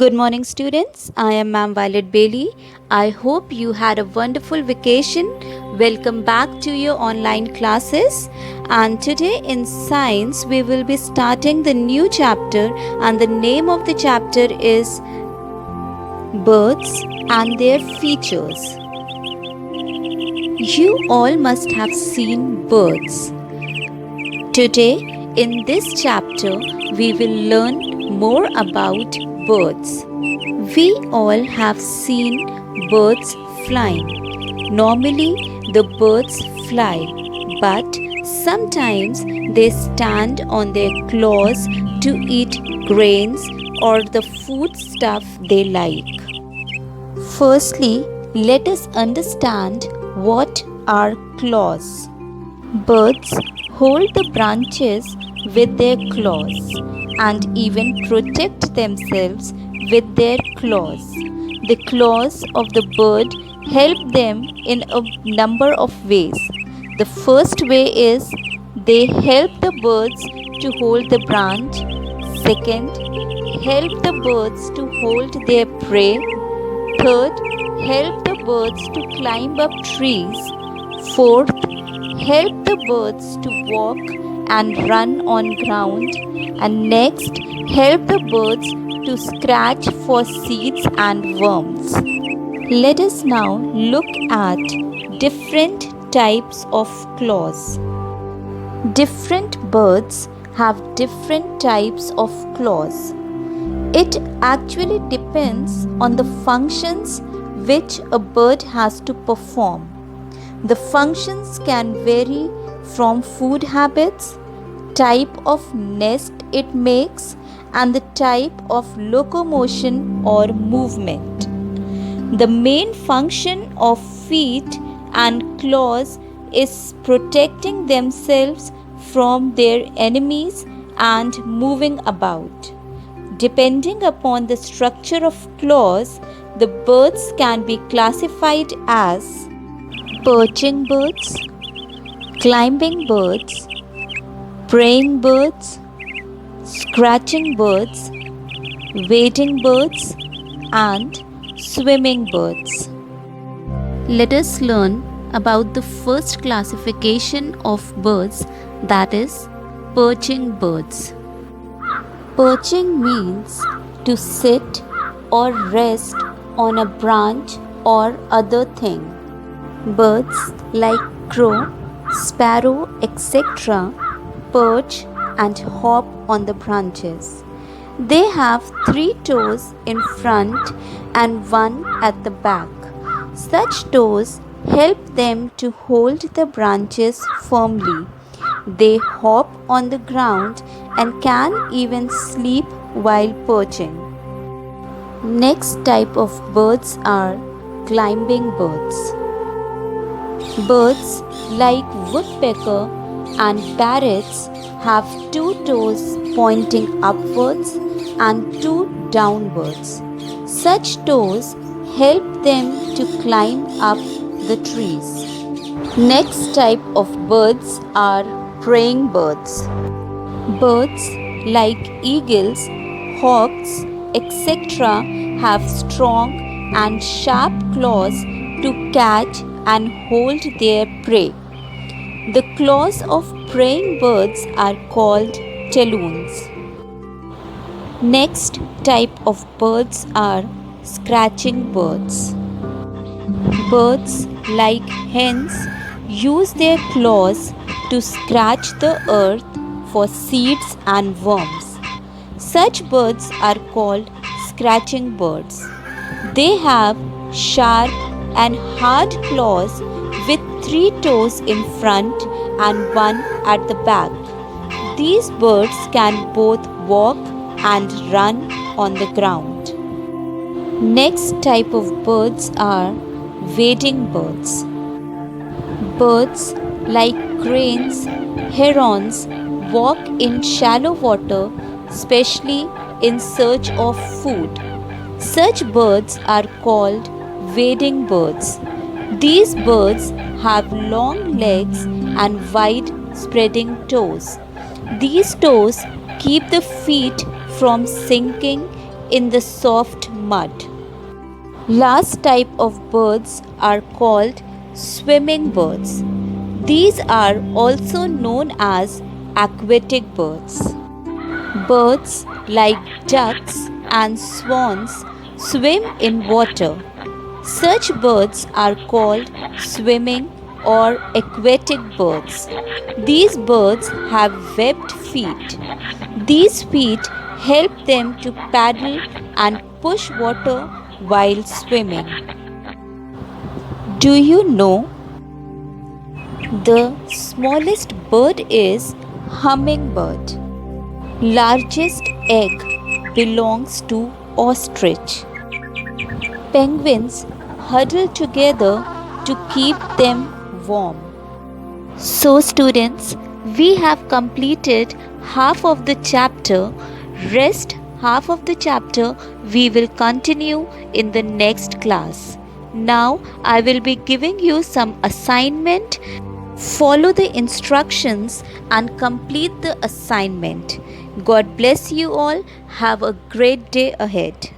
Good morning, students. I am Ma'am Violet Bailey. I hope you had a wonderful vacation. Welcome back to your online classes. And today in science, we will be starting the new chapter, and the name of the chapter is Birds and Their Features. You all must have seen birds. Today, in this chapter, we will learn more about birds. We all have seen birds flying. Normally, the birds fly, but sometimes they stand on their claws to eat grains or the food stuff they like. Firstly, let us understand what are claws. Birds hold the branches with their claws and even protect themselves with their claws. The claws of the bird help them in a number of ways. The first way is they help the birds to hold the branch. Second, help the birds to hold their prey. Third, help the birds to climb up trees. Fourth, help the birds to walk and run on ground. And next, help the birds to scratch for seeds and worms. Let us now look at different types of claws. Different birds have different types of claws. It actually depends on the functions which a bird has to perform. The functions can vary from food habits, type of nest it makes, and the type of locomotion or movement. The main function of feet and claws is protecting themselves from their enemies and moving about. Depending upon the structure of claws, the birds can be classified as perching birds, climbing birds, praying birds, scratching birds, wading birds, and swimming birds. Let us learn about the first classification of birds, that is, perching birds. Perching means to sit or rest on a branch or other thing. Birds like crow, sparrow, etc. perch and hop on the branches. They have 3 toes in front and 1 at the back. Such toes help them to hold the branches firmly. They hop on the ground and can even sleep while perching. Next type of birds are climbing birds. Birds like woodpecker and parrots have 2 toes pointing upwards and 2 downwards. Such toes help them to climb up the trees. Next type of birds are praying birds. Birds like eagles, hawks, etc. have strong and sharp claws to catch and hold their prey. The claws of praying birds are called talons. Next type of birds are scratching birds. Birds like hens use their claws to scratch the earth for seeds and worms. Such birds are called scratching birds. They have sharp and hard claws with 3 toes in front and 1 at the back. These birds can both walk and run on the ground. Next type of birds are wading birds. Birds like cranes, herons walk in shallow water, especially in search of food. Such birds are called wading birds. These birds have long legs and wide spreading toes. These toes keep the feet from sinking in the soft mud. Last type of birds are called swimming birds. These are also known as aquatic birds. Birds like ducks and swans swim in water. Such birds are called swimming or aquatic birds. These birds have webbed feet. These feet help them to paddle and push water while swimming. Do you know the smallest bird is hummingbird? Largest egg belongs to ostrich. Penguins huddle together to keep them warm. So, students, we have completed half of the chapter. Rest half of the chapter we will continue in the next class. Now, I will be giving you some assignment. Follow the instructions and complete the assignment. God bless you all. Have a great day ahead.